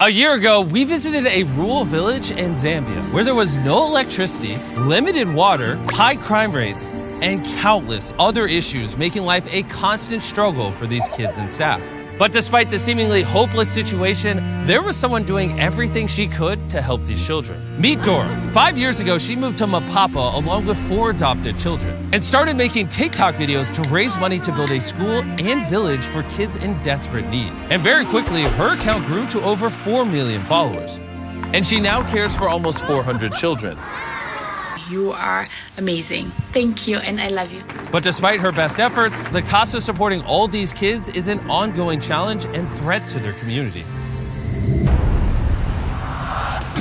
A year ago, we visited a rural village in Zambia where there was no electricity, limited water, high crime rates, and countless other issues making life a constant struggle for these kids and staff. But despite the seemingly hopeless situation, there was someone doing everything she could to help these children. Meet Dora. 5 years ago, she moved to Mapapa along with 4 adopted children and started making TikTok videos to raise money to build a school and village for kids in desperate need. And very quickly, her account grew to over 4 million followers. And she now cares for almost 400 children. You are amazing. Thank you, and I love you. But despite her best efforts, the cost of supporting all these kids is an ongoing challenge and threat to their community.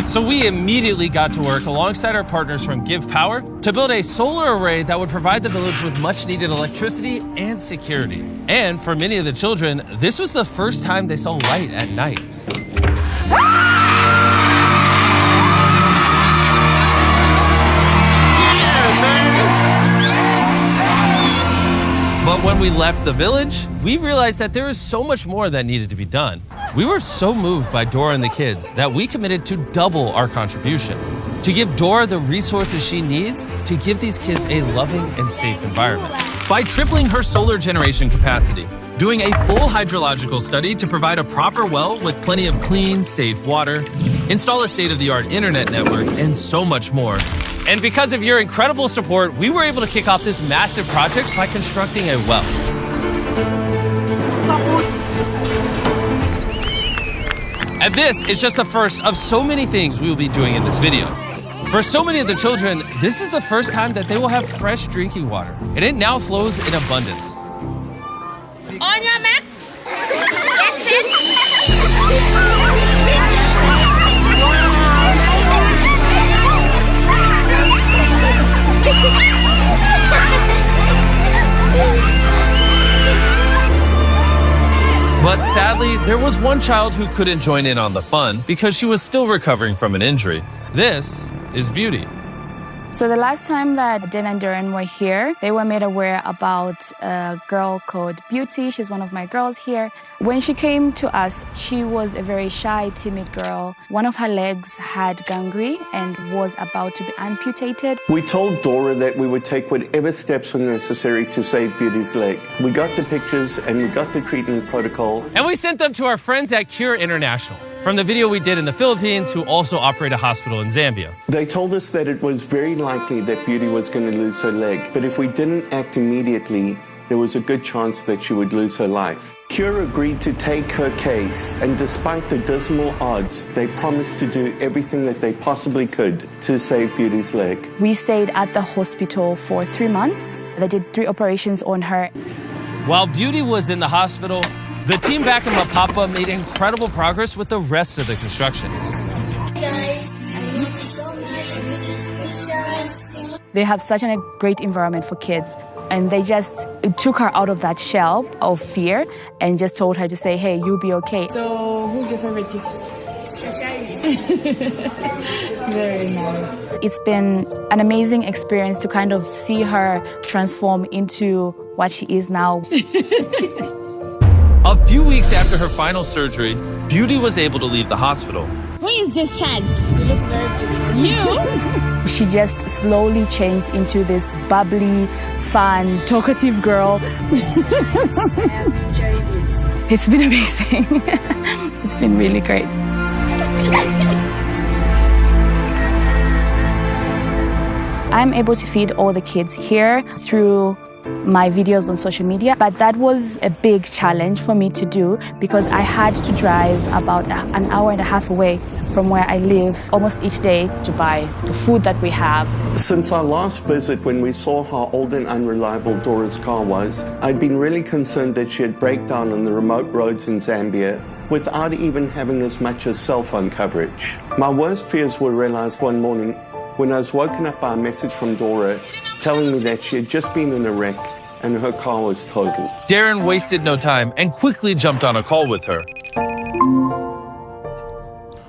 So we immediately got to work alongside our partners from Give Power to build a solar array that would provide the village with much needed electricity and security. And for many of the children, this was the first time they saw light at night. But when we left the village, we realized that there is so much more that needed to be done. We were so moved by Dora and the kids that we committed to double our contribution, to give Dora the resources she needs to give these kids a loving and safe environment. By tripling her solar generation capacity, doing a full hydrological study to provide a proper well with plenty of clean, safe water, install a state-of-the-art internet network, and so much more. And because of your incredible support, we were able to kick off this massive project by constructing a well. And this is just the first of so many things we will be doing in this video. For so many of the children, this is the first time that they will have fresh drinking water, and it now flows in abundance. On your marks, get set. But sadly, there was one child who couldn't join in on the fun because she was still recovering from an injury. This is Beauty. So the last time that Dylan and Darren were here, they were made aware about a girl called Beauty. She's one of my girls here. When she came to us, she was a very shy, timid girl. One of her legs had gangrene and was about to be amputated. We told Dora that we would take whatever steps were necessary to save Beauty's leg. We got the pictures and we got the treatment protocol. And we sent them to our friends at Cure International from the video we did in the Philippines, who also operate a hospital in Zambia. They told us that it was very likely that Beauty was going to lose her leg, but if we didn't act immediately, there was a good chance that she would lose her life. Cure agreed to take her case, and despite the dismal odds, they promised to do everything that they possibly could to save Beauty's leg. We stayed at the hospital for 3 months. They did 3 operations on her. While Beauty was in the hospital, the team back in Mapapa made incredible progress with the rest of the construction. Hey guys, I miss you so much. I miss you teachers. They have such a great environment for kids, and they just took her out of that shell of fear and just told her to say, hey, you'll be okay. So, who's your favorite teacher? Very nice. It's been an amazing experience to kind of see her transform into what she is now. A few weeks after her final surgery, Beauty was able to leave the hospital. Who is discharged? You look very beautiful. You? She just slowly changed into this bubbly, fun, talkative girl. It's been amazing. It's been really great. I'm able to feed all the kids here through my videos on social media, but that was a big challenge for me to do because I had to drive about an hour and a half away from where I live almost each day to buy the food that we have. Since our last visit, when we saw how old and unreliable Dora's car was, I'd been really concerned that she'd break down on the remote roads in Zambia without even having as much as cell phone coverage. My worst fears were realized one morning when I was woken up by a message from Dora telling me that she had just been in a wreck and her car was totaled. Darren wasted no time and quickly jumped on a call with her.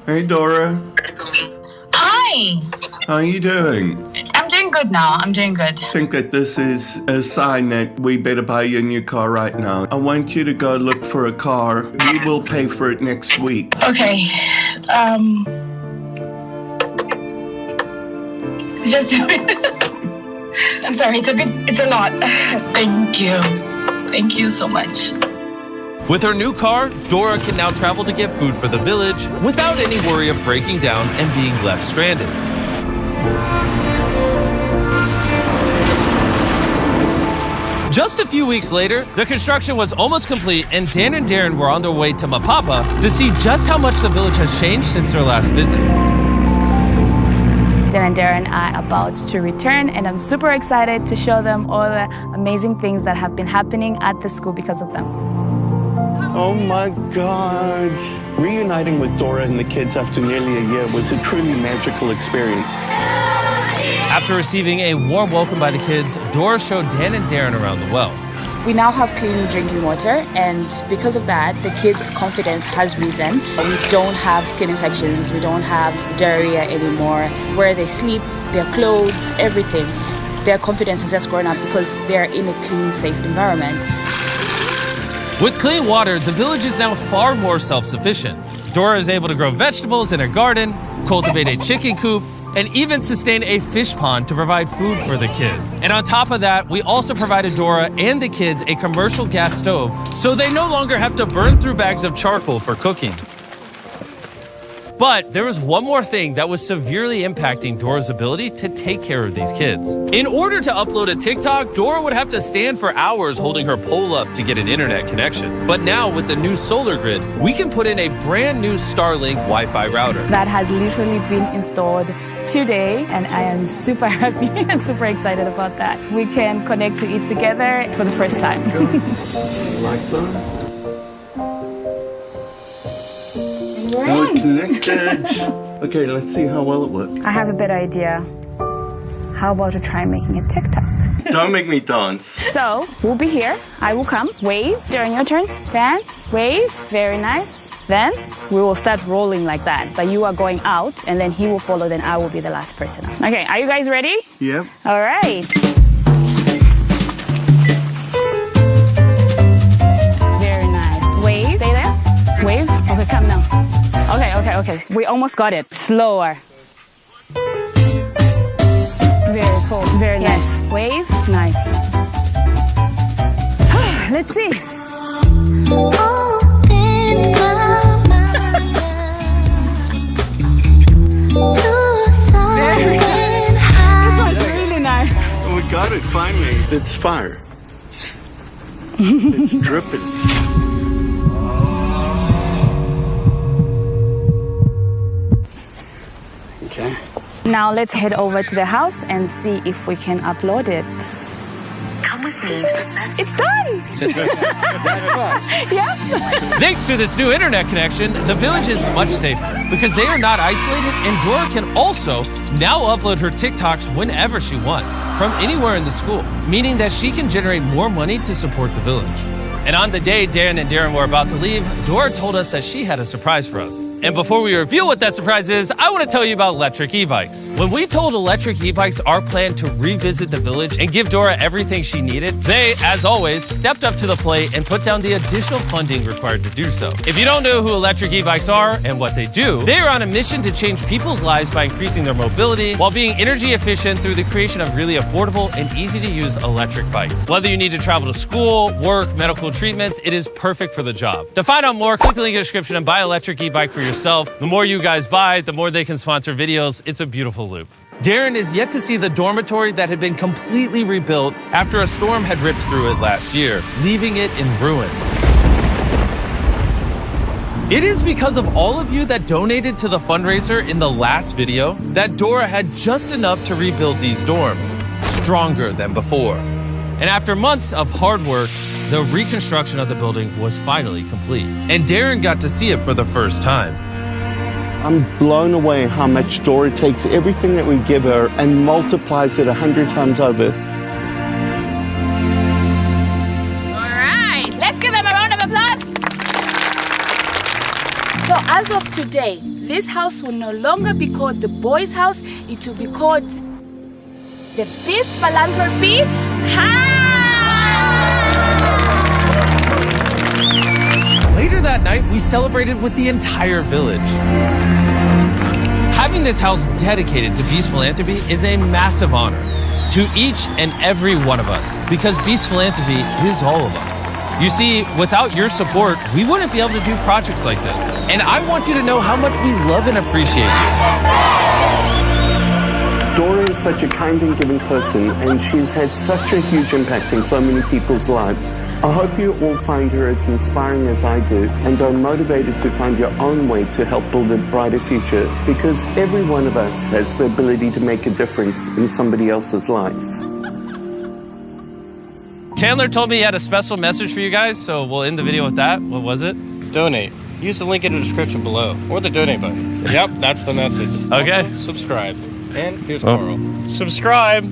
Hey Dora. Hi. How are you doing? I'm doing good now. I'm doing good. I think that this is a sign that we better buy you a new car right now. I want you to go look for a car. We will pay for it next week. Okay. Just a bit. I'm sorry, it's a lot. Thank you. Thank you so much. With her new car, Dora can now travel to get food for the village without any worry of breaking down and being left stranded. Just a few weeks later, the construction was almost complete and Dan and Darren were on their way to Mapapa to see just how much the village has changed since their last visit. Dan and Darren are about to return, and I'm super excited to show them all the amazing things that have been happening at the school because of them. Oh my God. Reuniting with Dora and the kids after nearly a year was a truly magical experience. After receiving a warm welcome by the kids, Dora showed Dan and Darren around the well. We now have clean drinking water, and because of that, the kids' confidence has risen. We don't have skin infections, we don't have diarrhea anymore. Where they sleep, their clothes, everything, their confidence has just grown up because they're in a clean, safe environment. With clean water, the village is now far more self-sufficient. Dora is able to grow vegetables in her garden, cultivate a chicken coop, and even sustain a fish pond to provide food for the kids. And on top of that, we also provided Dora and the kids a commercial gas stove so they no longer have to burn through bags of charcoal for cooking. But there was one more thing that was severely impacting Dora's ability to take care of these kids. In order to upload a TikTok, Dora would have to stand for hours holding her pole up to get an internet connection. But now with the new solar grid, we can put in a brand new Starlink Wi-Fi router. That has literally been installed today, and I am super happy and super excited about that. We can connect to it together for the first time. Lights on. We're connected. Okay, let's see how well it works. I have a better idea. How about to try making a TikTok? Don't make me dance. So, we'll be here. I will come. Wave during your turn. Then, wave. Very nice. Then, we will start rolling like that. But you are going out, and then he will follow, then I will be the last person. Okay, are you guys ready? Yep. All right. Very nice. Wave. Stay there. Wave. Okay, come now. Okay. We almost got it. Slower. Very cool. Very nice. Wave. Nice. Let's see. This one's really nice. We got it, finally. It's fire. It's dripping. Okay. Now let's head over to the house and see if we can upload it. Come with me to the sath. It's done! Yeah. Thanks to this new internet connection, the village is much safer because they are not isolated, and Dora can also now upload her TikToks whenever she wants, from anywhere in the school, meaning that she can generate more money to support the village. And on the day Dan and Darren were about to leave, Dora told us that she had a surprise for us. And before we reveal what that surprise is, I want to tell you about electric e-bikes. When we told Electric E-Bikes our plan to revisit the village and give Dora everything she needed, they, as always, stepped up to the plate and put down the additional funding required to do so. If you don't know who Electric E-Bikes are and what they do, they are on a mission to change people's lives by increasing their mobility while being energy efficient through the creation of really affordable and easy-to-use electric bikes. Whether you need to travel to school, work, medical treatments, it is perfect for the job. To find out more, click the link in the description and buy Electric E-Bike for yourself. The more you guys buy, the more they can sponsor videos. It's a beautiful loop. Darren is yet to see the dormitory that had been completely rebuilt after a storm had ripped through it last year, leaving it in ruins. It is because of all of you that donated to the fundraiser in the last video that Dora had just enough to rebuild these dorms, stronger than before. And after months of hard work, the reconstruction of the building was finally complete. And Darren got to see it for the first time. I'm blown away how much Dora takes everything that we give her and multiplies it 100 times over. All right, let's give them a round of applause. So as of today, this house will no longer be called the boys' house. It will be called the Beast Philanthropy House. Later that night, we celebrated with the entire village. Having this house dedicated to Beast Philanthropy is a massive honor to each and every one of us, because Beast Philanthropy is all of us. You see, without your support, we wouldn't be able to do projects like this. And I want you to know how much we love and appreciate you. Dora is such a kind and giving person, and she's had such a huge impact in so many people's lives. I hope you all find her as inspiring as I do, and are motivated to find your own way to help build a brighter future, because every one of us has the ability to make a difference in somebody else's life. Chandler told me he had a special message for you guys, so we'll end the video with that. What was it? Donate. Use the link in the description below, or the donate button. Yep, that's the message. Okay. Also, subscribe. And here's Carl. Subscribe.